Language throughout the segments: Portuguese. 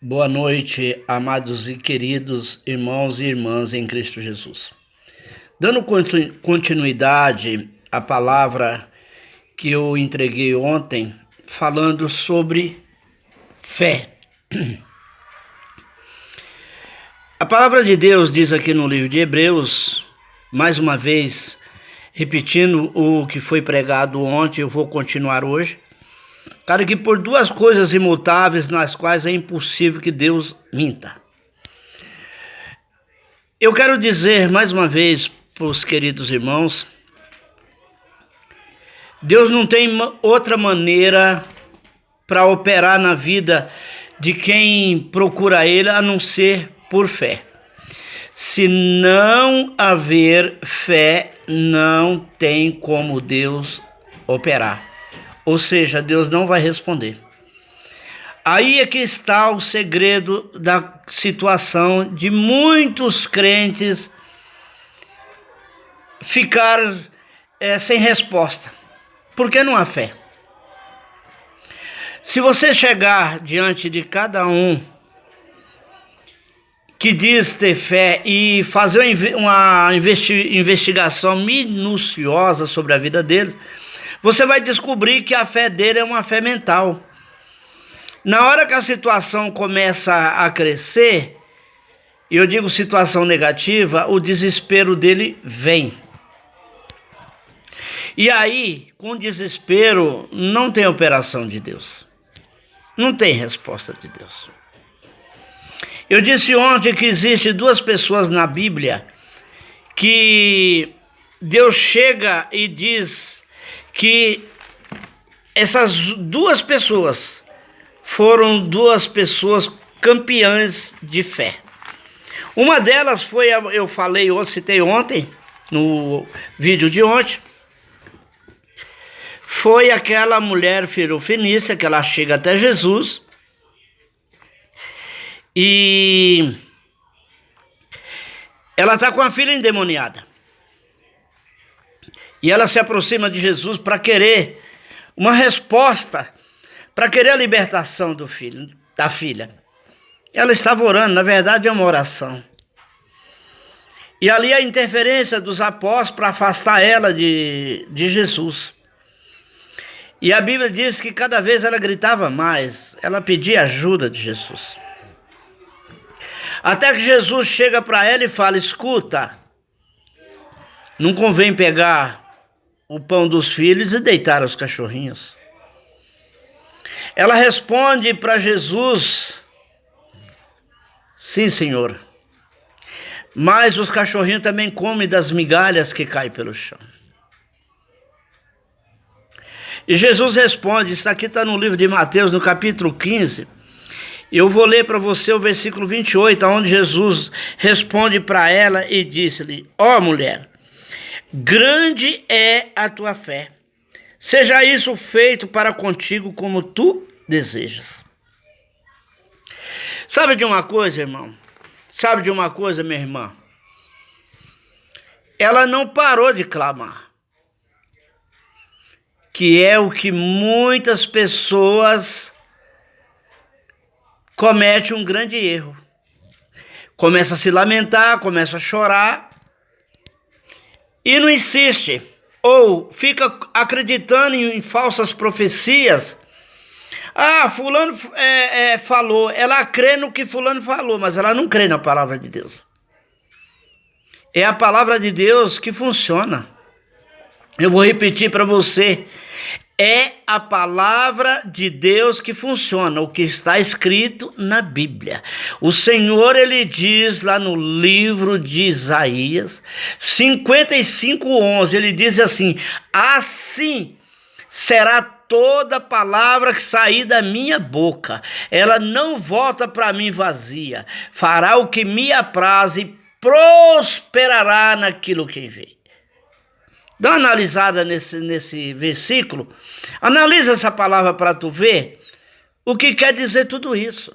Boa noite, amados e queridos irmãos e irmãs em Cristo Jesus. Dando continuidade à palavra que eu entreguei ontem, falando sobre fé. A palavra de Deus diz aqui no livro de Hebreus, mais uma vez, repetindo o que foi pregado ontem, eu vou continuar hoje. Cara, que por duas coisas imutáveis nas quais é impossível que Deus minta. Eu quero dizer mais uma vez para os queridos irmãos, Deus não tem outra maneira para operar na vida de quem procura Ele a não ser por fé. Se não haver fé, não tem como Deus operar. Ou seja, Deus não vai responder. Aí é que está o segredo da situação de muitos crentes ficar sem resposta. Porque não há fé. Se você chegar diante de cada um que diz ter fé e fazer uma investigação minuciosa sobre a vida deles, você vai descobrir que a fé dele é uma fé mental. Na hora que a situação começa a crescer, e eu digo situação negativa, o desespero dele vem. E aí, com desespero, não tem operação de Deus. Não tem resposta de Deus. Eu disse ontem que existe duas pessoas na Bíblia que Deus chega e diz que essas duas pessoas foram duas pessoas campeãs de fé. Uma delas foi, eu citei ontem, no vídeo de ontem, foi aquela mulher Fenícia, que ela chega até Jesus e ela está com a filha endemoniada. E ela se aproxima de Jesus para querer uma resposta, para querer a libertação da filha. Ela estava orando, na verdade é uma oração. E ali a interferência dos apóstolos para afastar ela de Jesus. E a Bíblia diz que cada vez ela gritava mais, ela pedia ajuda de Jesus. Até que Jesus chega para ela e fala: escuta, não convém pegar o pão dos filhos e deitar os cachorrinhos. Ela responde para Jesus: sim, Senhor, mas os cachorrinhos também comem das migalhas que caem pelo chão. E Jesus responde, isso aqui está no livro de Mateus, no capítulo 15, eu vou ler para você o versículo 28, onde Jesus responde para ela e disse-lhe: ó mulher, grande é a tua fé, seja isso feito para contigo como tu desejas. Sabe de uma coisa, irmão? Sabe de uma coisa, minha irmã? Ela não parou de clamar, que é o que muitas pessoas cometem um grande erro. Começa a se lamentar, começa a chorar, e não insiste, ou fica acreditando em falsas profecias. Ah, fulano falou, ela crê no que fulano falou, mas ela não crê na palavra de Deus. É a palavra de Deus que funciona. Eu vou repetir para você, é a palavra de Deus que funciona, o que está escrito na Bíblia. O Senhor, Ele diz lá no livro de Isaías 55:11, Ele diz assim: assim será toda palavra que sair da minha boca, ela não volta para mim vazia, fará o que me apraz e prosperará naquilo que enviei. Dá uma analisada nesse versículo, analisa essa palavra para tu ver o que quer dizer tudo isso.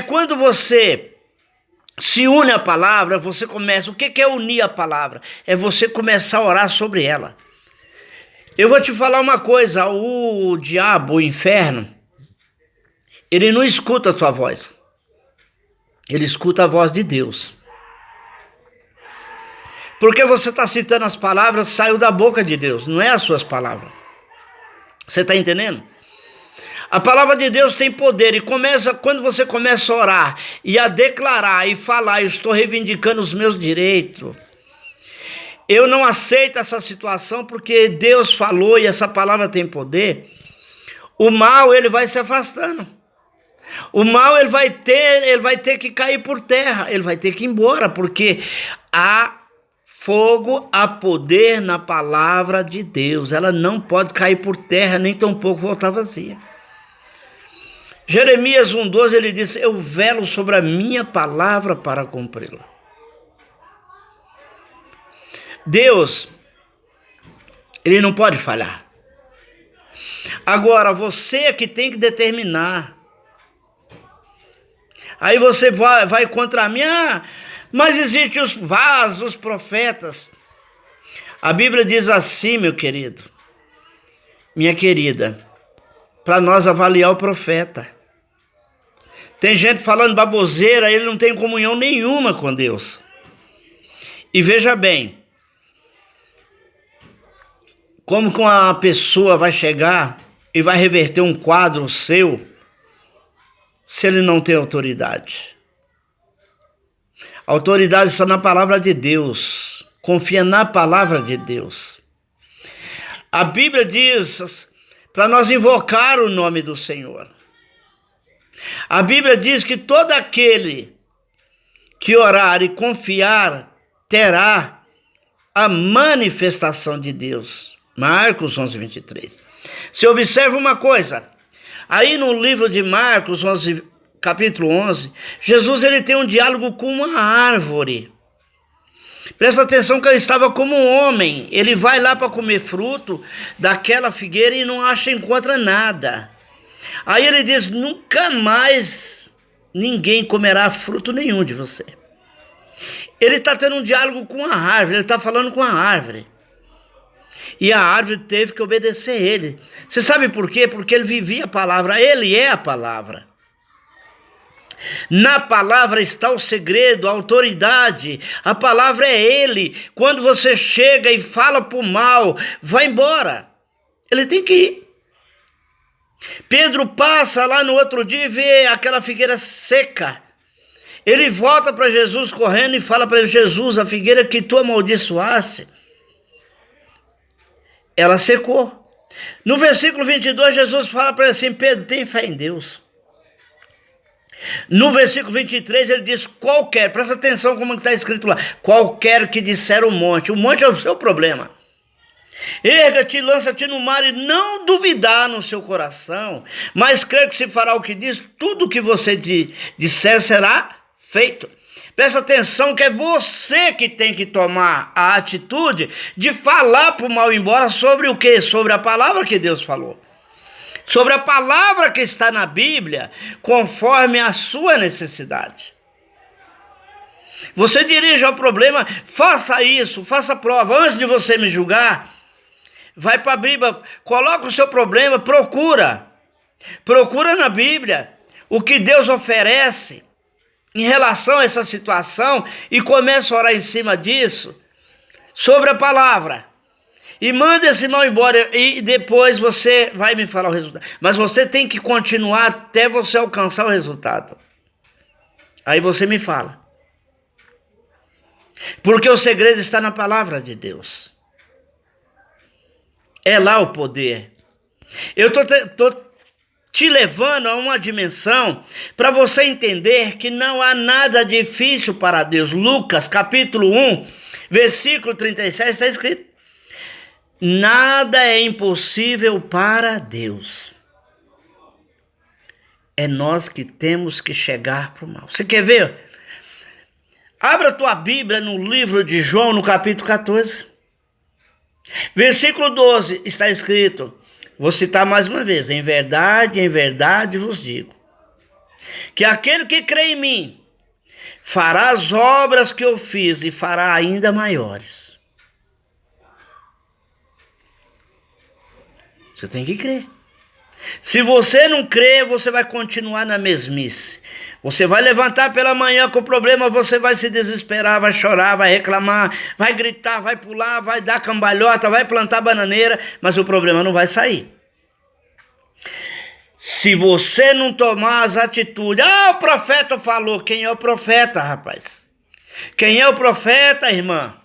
Quando você se une à palavra, você começa, o que é unir a palavra? É você começar a orar sobre ela. Eu vou te falar uma coisa, o diabo, o inferno, ele não escuta a tua voz. Ele escuta a voz de Deus. Porque você está citando as palavras que saiu da boca de Deus, não é as suas palavras. Você está entendendo? A palavra de Deus tem poder e quando você começa a orar e a declarar e falar, eu estou reivindicando os meus direitos. Eu não aceito essa situação porque Deus falou e essa palavra tem poder. O mal, ele vai se afastando. O mal, ele vai ter que cair por terra, ele vai ter que ir embora, porque há fogo, há poder na palavra de Deus. Ela não pode cair por terra, nem tampouco voltar vazia. Jeremias 1,12, ele diz, eu velo sobre a minha palavra para cumpri-la. Deus, ele não pode falhar. Agora, você é que tem que determinar. Aí você vai contra mim, mas existem os vasos, os profetas. A Bíblia diz assim, meu querido, minha querida, para nós avaliar o profeta. Tem gente falando baboseira, ele não tem comunhão nenhuma com Deus. E veja bem, como que uma pessoa vai chegar e vai reverter um quadro seu se ele não tem autoridade? A autoridade está na palavra de Deus. Confia na palavra de Deus. A Bíblia diz para nós invocar o nome do Senhor. A Bíblia diz que todo aquele que orar e confiar terá a manifestação de Deus. Marcos 11:23. Se observa uma coisa, aí no livro de Marcos 11, capítulo 11, Jesus ele tem um diálogo com uma árvore. Presta atenção que ele estava como um homem. Ele vai lá para comer fruto daquela figueira e não encontra nada. Aí ele diz, nunca mais ninguém comerá fruto nenhum de você. Ele está tendo um diálogo com a árvore, ele está falando com a árvore. E a árvore teve que obedecer a ele. Você sabe por quê? Porque ele vivia a palavra, ele é a palavra. Na palavra está o segredo, a autoridade. A palavra é ele. Quando você chega e fala para o mal, vai embora. Ele tem que ir. Pedro passa lá no outro dia e vê aquela figueira seca. Ele volta para Jesus correndo e fala para ele, Jesus, a figueira que tu amaldiçoaste, ela secou. No versículo 22, Jesus fala para ele assim, Pedro, tem fé em Deus. No versículo 23, ele diz, qualquer, presta atenção como está escrito lá, qualquer que disser o monte é o seu problema. Erga-te, lança-te no mar e não duvidar no seu coração, mas crer que se fará o que diz, tudo o que você disser será feito. Presta atenção que é você que tem que tomar a atitude de falar para o mal ir embora sobre o quê? Sobre a palavra que Deus falou. Sobre a palavra que está na Bíblia, conforme a sua necessidade. Você dirige ao problema, faça isso, faça prova. Antes de você me julgar, vai para a Bíblia, coloca o seu problema, procura na Bíblia o que Deus oferece em relação a essa situação e começa a orar em cima disso, sobre a palavra. E manda esse mal embora e depois você vai me falar o resultado. Mas você tem que continuar até você alcançar o resultado. Aí você me fala. Porque o segredo está na palavra de Deus. É lá o poder. Eu tô te levando a uma dimensão para você entender que não há nada difícil para Deus. Lucas capítulo 1, versículo 37 está escrito. Nada é impossível para Deus. É nós que temos que chegar para o mal. Você quer ver? Abra a tua Bíblia no livro de João, no capítulo 14. Versículo 12 está escrito. Vou citar mais uma vez. Em verdade vos digo. Que aquele que crê em mim fará as obras que eu fiz e fará ainda maiores. Você tem que crer. Se você não crê, você vai continuar na mesmice. Você vai levantar pela manhã com o problema, você vai se desesperar, vai chorar, vai reclamar, vai gritar, vai pular, vai dar cambalhota, vai plantar bananeira, mas o problema não vai sair. Se você não tomar as atitudes, o profeta falou. Quem é o profeta, rapaz? Quem é o profeta, irmã?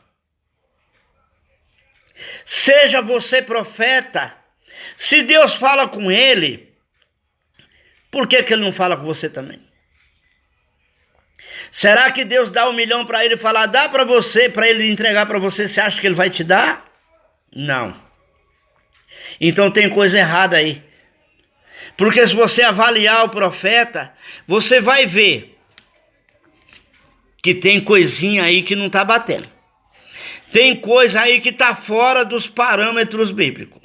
Seja você profeta. Se Deus fala com ele, por que ele não fala com você também? Será que Deus dá 1 milhão para ele e falar, dá para você, para ele entregar para você, você acha que ele vai te dar? Não. Então tem coisa errada aí. Porque se você avaliar o profeta, você vai ver que tem coisinha aí que não está batendo. Tem coisa aí que está fora dos parâmetros bíblicos.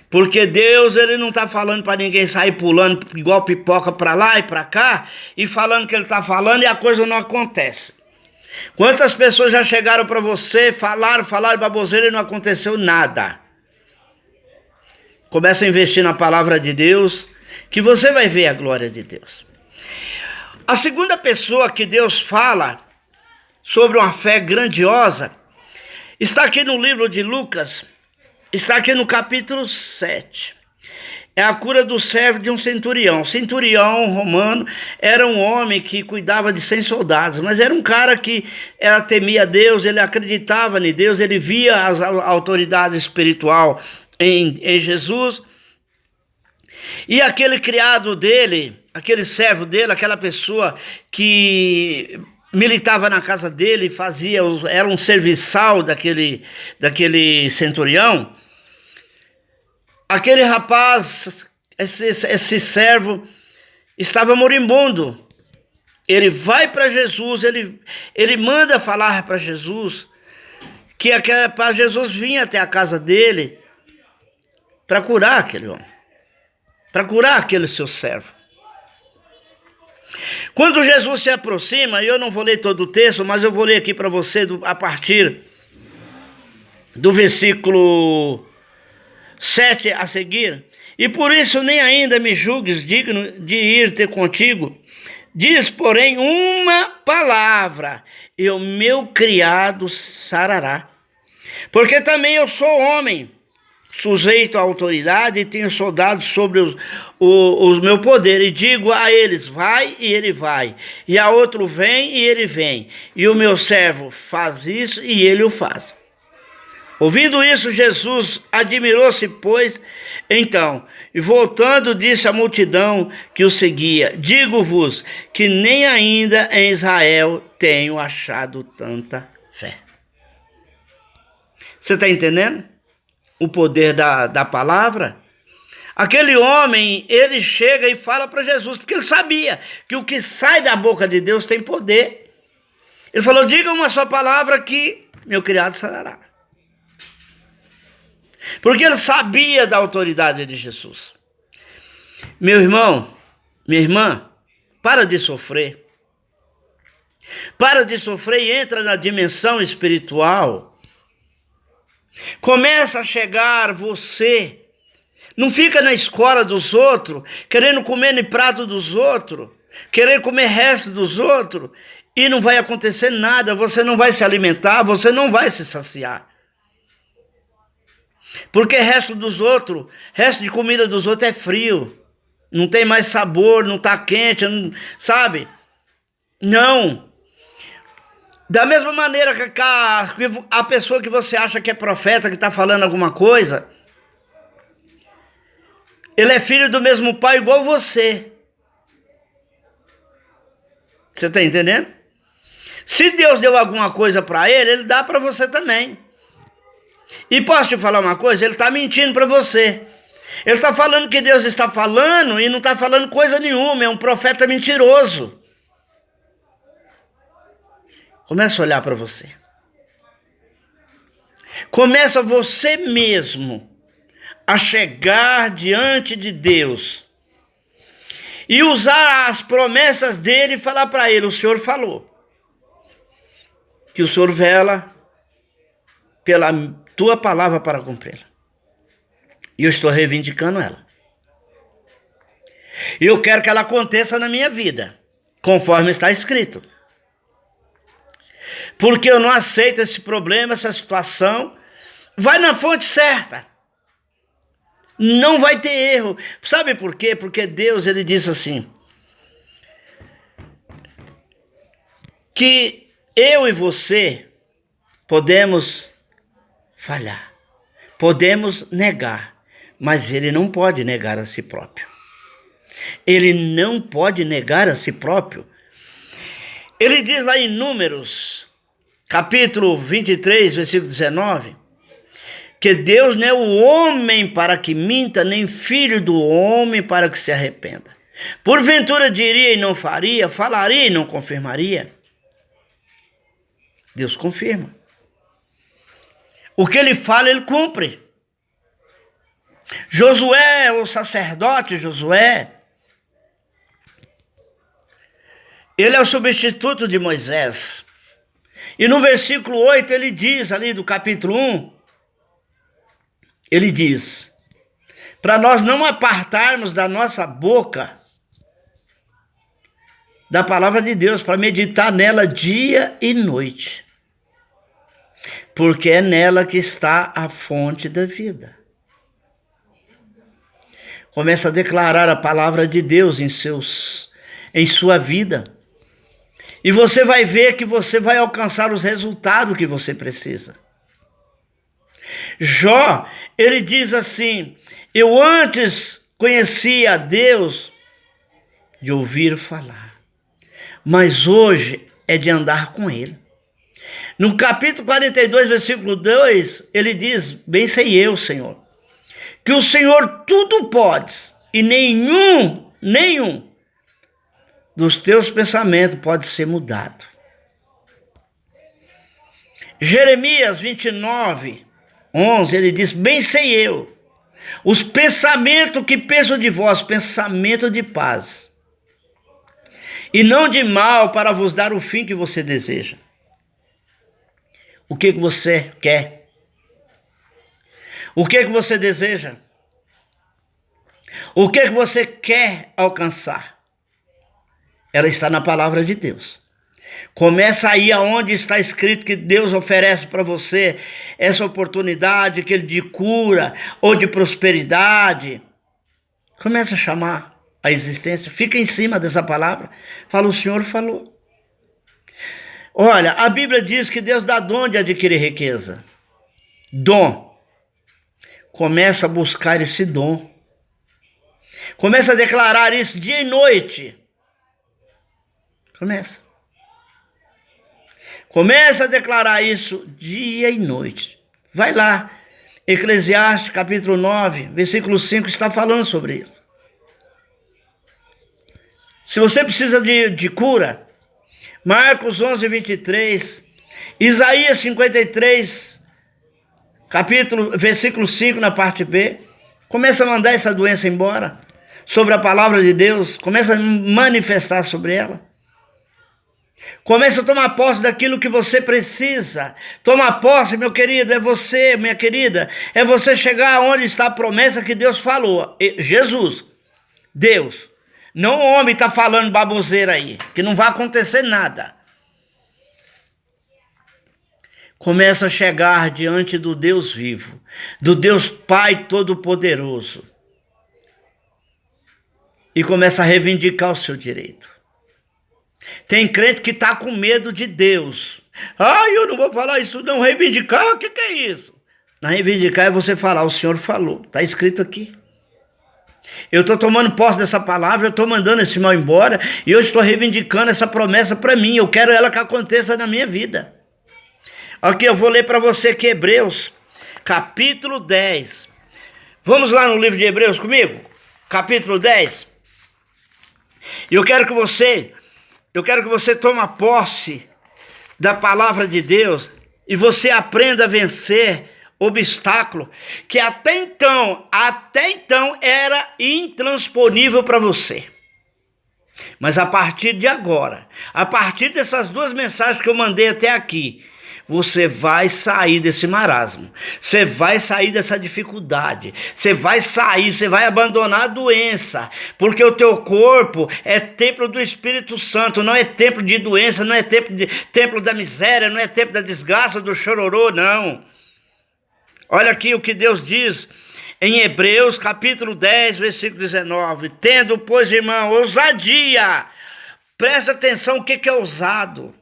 Porque Deus, ele não está falando para ninguém sair pulando igual pipoca para lá e para cá, e falando que ele está falando e a coisa não acontece. Quantas pessoas já chegaram para você, falaram baboseira e não aconteceu nada? Começa a investir na palavra de Deus, que você vai ver a glória de Deus. A segunda pessoa que Deus fala sobre uma fé grandiosa está aqui no livro de Lucas, está aqui no capítulo 7. É a cura do servo de um centurião. O centurião romano era um homem que cuidava de 100 soldados, mas era um cara que temia Deus, ele acreditava em Deus, ele via a autoridade espiritual em Jesus. E aquele criado dele, aquele servo dele, aquela pessoa que militava na casa dele, era um serviçal daquele centurião. Aquele rapaz, esse servo, estava moribundo. Ele vai para Jesus, ele manda falar para Jesus que para Jesus vir até a casa dele para curar aquele homem, para curar aquele seu servo. Quando Jesus se aproxima, e eu não vou ler todo o texto, mas eu vou ler aqui para você a partir do versículo 7 a seguir. E por isso nem ainda me julgues digno de ir ter contigo. Diz, porém, uma palavra, e o meu criado sarará. Porque também eu sou homem, sujeito à autoridade, e tenho soldados sobre os meu poder, e digo a eles, vai, e ele vai, e a outro, vem, e ele vem, e o meu servo faz isso, e ele o faz. Ouvindo isso, Jesus admirou-se, pois, então, e voltando, disse à multidão que o seguia, digo-vos que nem ainda em Israel tenho achado tanta fé. Você está entendendo o poder da palavra? Aquele homem, ele chega e fala para Jesus, porque ele sabia que o que sai da boca de Deus tem poder. Ele falou, diga uma só palavra que meu criado sarará. Porque ele sabia da autoridade de Jesus. Meu irmão, minha irmã, para de sofrer. Para de sofrer e entra na dimensão espiritual. Começa a chegar você. Não fica na escola dos outros, querendo comer no prato dos outros, querendo comer resto dos outros, e não vai acontecer nada, você não vai se alimentar, você não vai se saciar. Porque resto de comida dos outros é frio, não tem mais sabor, não está quente, não, sabe? Não. Da mesma maneira que a pessoa que você acha que é profeta, que está falando alguma coisa, ele é filho do mesmo pai igual você. Você está entendendo? Se Deus deu alguma coisa para ele, ele dá para você também. E posso te falar uma coisa? Ele está mentindo para você. Ele está falando que Deus está falando e não está falando coisa nenhuma. É um profeta mentiroso. Começa a olhar para você. Começa você mesmo a chegar diante de Deus e usar as promessas dele e falar para ele, o Senhor falou que o Senhor vela pela tua palavra para cumpri-la. E eu estou reivindicando ela. E eu quero que ela aconteça na minha vida, conforme está escrito. Porque eu não aceito esse problema, essa situação. Vai na fonte certa. Não vai ter erro. Sabe por quê? Porque Deus, ele disse assim, que eu e você podemos falhar, podemos negar, mas ele não pode negar a si próprio. Ele não pode negar a si próprio. Ele diz lá em Números, capítulo 23, versículo 19, que Deus não é o homem para que minta, nem filho do homem para que se arrependa. Porventura diria e não faria, falaria e não confirmaria. Deus confirma. O que ele fala, ele cumpre. Josué, o sacerdote Josué, ele é o substituto de Moisés. E no versículo 8 ele diz, ali do capítulo 1, ele diz, para nós não apartarmos da nossa boca da palavra de Deus, para meditar nela dia e noite. Porque é nela que está a fonte da vida. Começa a declarar a palavra de Deus em sua vida. E você vai ver que você vai alcançar os resultados que você precisa. Jó, ele diz assim, eu antes conhecia a Deus de ouvir falar, mas hoje é de andar com ele. No capítulo 42, versículo 2, ele diz, bem sei eu, Senhor, que o Senhor tudo podes e nenhum dos teus pensamentos pode ser mudado. Jeremias 29, 11, ele diz, bem sei eu, os pensamentos que penso de vós, pensamento de paz, e não de mal, para vos dar o fim que você deseja. O que você quer? O que você deseja? O que você quer alcançar? Ela está na palavra de Deus. Começa aí aonde está escrito que Deus oferece para você essa oportunidade, que ele de cura ou de prosperidade. Começa a chamar a existência, fica em cima dessa palavra. Fala, o Senhor falou. Olha, a Bíblia diz que Deus dá dom de adquirir riqueza. Dom. Começa a buscar esse dom. Começa a declarar isso dia e noite. Começa a declarar isso dia e noite. Vai lá. Eclesiastes capítulo 9, versículo 5 está falando sobre isso. Se você precisa de cura, Marcos 11, 23, Isaías 53, versículo 5 na parte B, começa a mandar essa doença embora, sobre a palavra de Deus, começa a manifestar sobre ela. Começa a tomar posse daquilo que você precisa. Toma posse, meu querido, é você, minha querida, é você chegar onde está a promessa que Deus falou. Jesus, Deus. Não o homem está falando baboseira aí, que não vai acontecer nada. Começa a chegar diante do Deus vivo, do Deus Pai Todo-Poderoso. E começa a reivindicar o seu direito. Tem crente que está com medo de Deus. Eu não vou falar isso não, reivindicar, o que é isso? Na reivindicar é você falar, o Senhor falou, está escrito aqui. Eu estou tomando posse dessa palavra, eu estou mandando esse mal embora e eu estou reivindicando essa promessa para mim. Eu quero ela que aconteça na minha vida. Aqui eu vou ler para você que Hebreus, capítulo 10. Vamos lá no livro de Hebreus comigo? Capítulo 10. E eu quero que você tome posse da palavra de Deus e você aprenda a vencer obstáculo que até então era intransponível para você. Mas a partir de agora, a partir dessas duas mensagens que eu mandei até aqui, você vai sair desse marasmo, você vai sair dessa dificuldade, você vai sair, você vai abandonar a doença, porque o teu corpo é templo do Espírito Santo, não é templo de doença, não é templo da miséria, não é templo da desgraça, do chororô, não. Olha aqui o que Deus diz em Hebreus capítulo 10, versículo 19, tendo, pois, irmão, ousadia. Presta atenção, o que é ousado?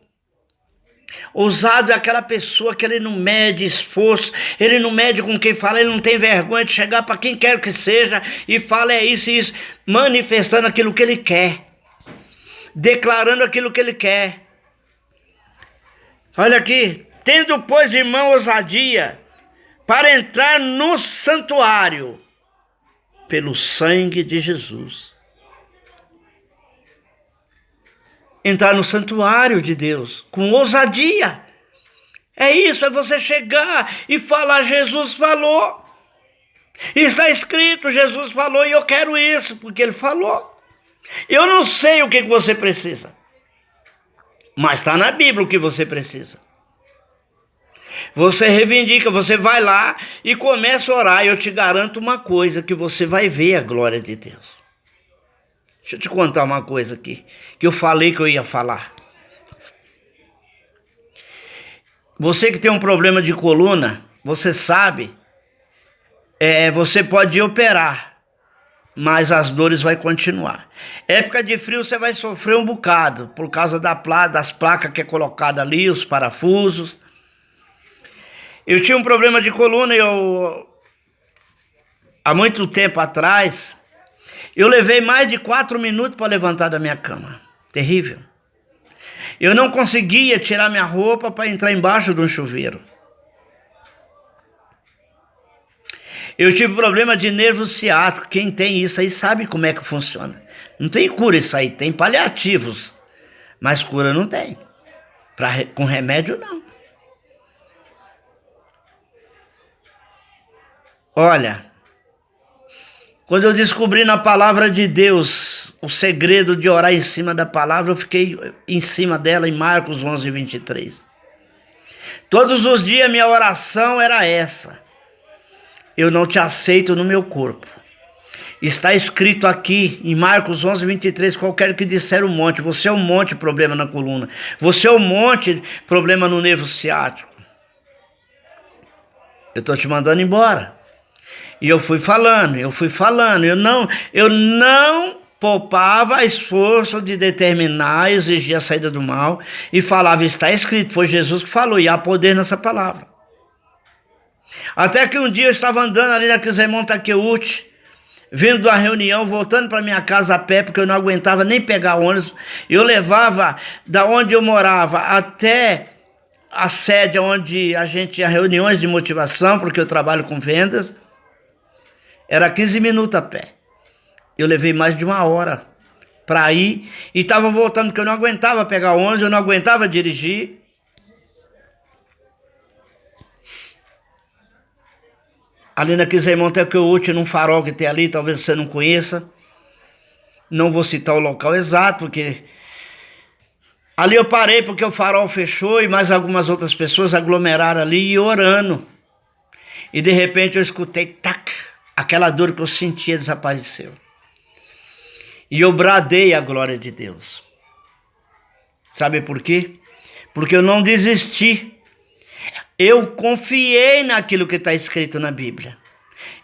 Ousado é aquela pessoa que ele não mede esforço, ele não mede com quem fala, ele não tem vergonha de chegar para quem quer que seja e fala isso e isso, manifestando aquilo que ele quer, declarando aquilo que ele quer. Olha aqui, tendo, pois, irmão, ousadia para entrar no santuário pelo sangue de Jesus. Entrar no santuário de Deus com ousadia. É isso, é você chegar e falar, Jesus falou. Está escrito, Jesus falou e eu quero isso, porque ele falou. Eu não sei o que você precisa, mas está na Bíblia o que você precisa. Você reivindica, você vai lá e começa a orar. Eu te garanto uma coisa, que você vai ver a glória de Deus. Deixa eu te contar uma coisa aqui, que eu falei que eu ia falar. Você que tem um problema de coluna, você sabe, você pode operar, mas as dores vão continuar. Época de frio você vai sofrer um bocado, por causa das placas que é colocada ali, os parafusos. Eu tinha um problema de coluna, há muito tempo atrás, eu levei mais de 4 minutos para levantar da minha cama. Terrível. Eu não conseguia tirar minha roupa para entrar embaixo de um chuveiro. Eu tive problema de nervo ciático. Quem tem isso aí sabe como é que funciona. Não tem cura isso aí, tem paliativos, mas cura não tem. Com remédio não. Olha, quando eu descobri na palavra de Deus o segredo de orar em cima da palavra, eu fiquei em cima dela em Marcos 11, 23. Todos os dias minha oração era essa: eu não te aceito no meu corpo. Está escrito aqui em Marcos 11, 23, qualquer que disser um monte, você é um monte, problema na coluna, você é um monte, problema no nervo ciático. Eu estou te mandando embora. E eu fui falando, eu não poupava esforço de determinar, exigir a saída do mal, e falava, está escrito, foi Jesus que falou, e há poder nessa palavra. Até que um dia eu estava andando ali na Quisemon Takeuchi, vindo da reunião, voltando para minha casa a pé, porque eu não aguentava nem pegar ônibus. Eu levava da onde eu morava até a sede onde a gente tinha reuniões de motivação, porque eu trabalho com vendas. Era 15 minutos a pé. Eu levei mais de 1 hora para ir e estava voltando, porque eu não aguentava pegar ônibus, eu não aguentava dirigir. Ali na Quisemon Takeuchi, num farol que tem ali, talvez você não conheça. Não vou citar o local exato, porque ali eu parei porque o farol fechou e mais algumas outras pessoas aglomeraram ali e orando. E de repente eu escutei, tac, aquela dor que eu sentia desapareceu. E eu bradei a glória de Deus. Sabe por quê? Porque eu não desisti. Eu confiei naquilo que está escrito na Bíblia.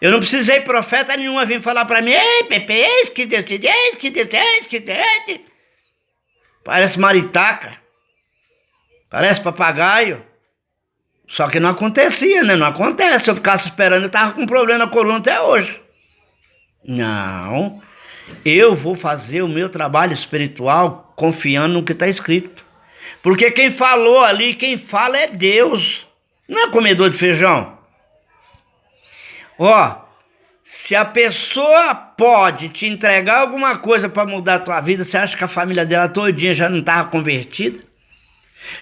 Eu não precisei profeta nenhum vir falar para mim, ei, Pepe, eis que Deus te diz, eis que Deus te diz, eis que Deus te diz. Parece maritaca, parece papagaio. Só que não acontecia, né? Não acontece. Se eu ficasse esperando, eu estava com problema na coluna até hoje. Não, eu vou fazer o meu trabalho espiritual confiando no que está escrito. Porque quem falou ali, quem fala é Deus. Não é comedor de feijão. Ó, se a pessoa pode te entregar alguma coisa para mudar a tua vida, você acha que a família dela todinha já não estava convertida?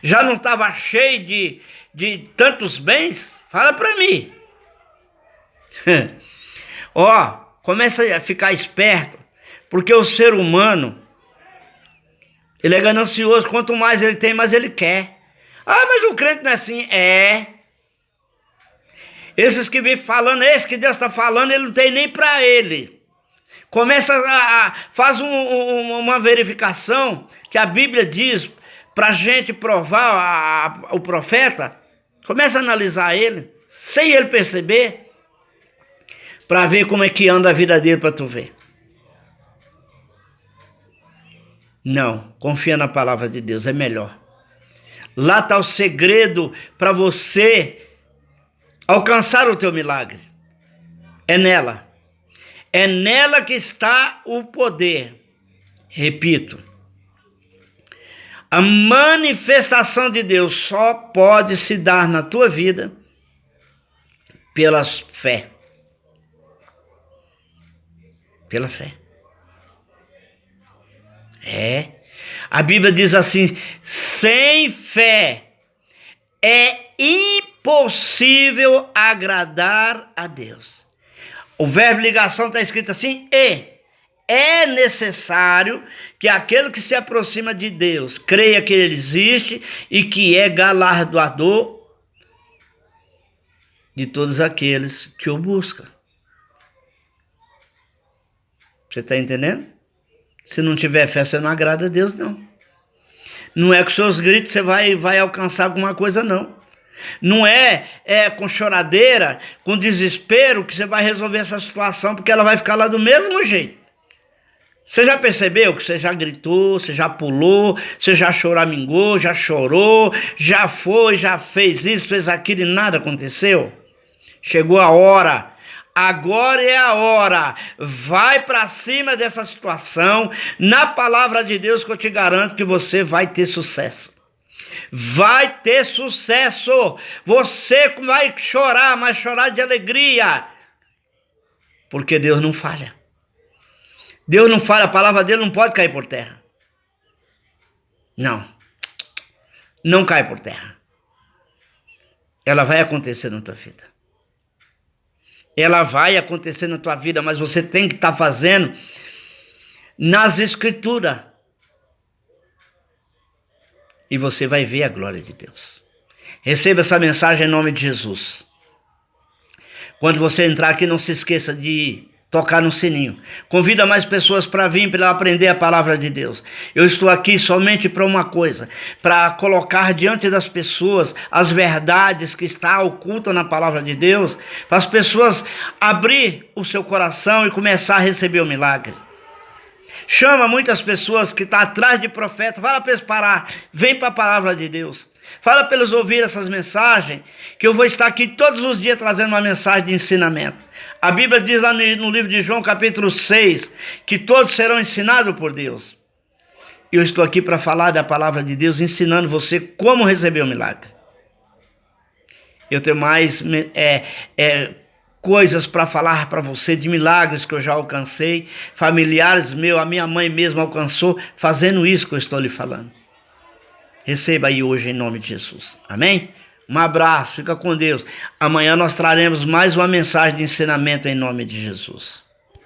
Já não estava cheia de tantos bens? Fala para mim. Ó, começa a ficar esperto, porque o ser humano, ele é ganancioso, quanto mais ele tem, mais ele quer. Ah, mas o crente não é assim. É. Esses que vivem falando, esse que Deus está falando, ele não tem nem para ele. Começa faz uma verificação que a Bíblia diz para a gente provar o profeta. Começa a analisar ele, sem ele perceber, para ver como é que anda a vida dele, para tu ver. Não, confia na palavra de Deus, é melhor. Lá está o segredo para você alcançar o teu milagre. É nela. É nela que está o poder. Repito, a manifestação de Deus só pode se dar na tua vida pela fé. Pela fé. É. A Bíblia diz assim, sem fé é impossível agradar a Deus. O verbo ligação está escrito assim, é necessário que aquele que se aproxima de Deus creia que Ele existe e que é galardoador de todos aqueles que o buscam. Você está entendendo? Se não tiver fé, você não agrada a Deus, não. Não é com seus gritos você vai alcançar alguma coisa, não. Não é com choradeira, com desespero que você vai resolver essa situação, porque ela vai ficar lá do mesmo jeito. Você já percebeu que você já gritou, você já pulou, você já choramingou, já chorou, já foi, já fez isso, fez aquilo e nada aconteceu? Chegou a hora. Agora é a hora. Vai para cima dessa situação. Na palavra de Deus que eu te garanto que você vai ter sucesso. Vai ter sucesso. Você vai chorar, mas chorar de alegria. Porque Deus não falha. Deus não falha, a palavra dele não pode cair por terra. Não. Não cai por terra. Ela vai acontecer na tua vida. Ela vai acontecer na tua vida, mas você tem que estar fazendo nas escrituras. E você vai ver a glória de Deus. Receba essa mensagem em nome de Jesus. Quando você entrar aqui, não se esqueça de tocar no sininho. Convida mais pessoas para vir, para aprender a palavra de Deus. Eu estou aqui somente para uma coisa, para colocar diante das pessoas as verdades que estão ocultas na palavra de Deus, para as pessoas abrir o seu coração e começar a receber o milagre. Chama muitas pessoas que estão atrás de profeta, fala para eles parar, vem para a palavra de Deus. Fala para eles ouvir essas mensagens, que eu vou estar aqui todos os dias trazendo uma mensagem de ensinamento. A Bíblia diz lá no livro de João, capítulo 6, que todos serão ensinados por Deus. E eu estou aqui para falar da palavra de Deus, ensinando você como receber o milagre. Eu tenho mais coisas para falar para você, de milagres que eu já alcancei, familiares meus, a minha mãe mesmo alcançou, fazendo isso que eu estou lhe falando. Receba aí hoje em nome de Jesus. Amém? Um abraço, fica com Deus. Amanhã nós traremos mais uma mensagem de ensinamento em nome de Jesus.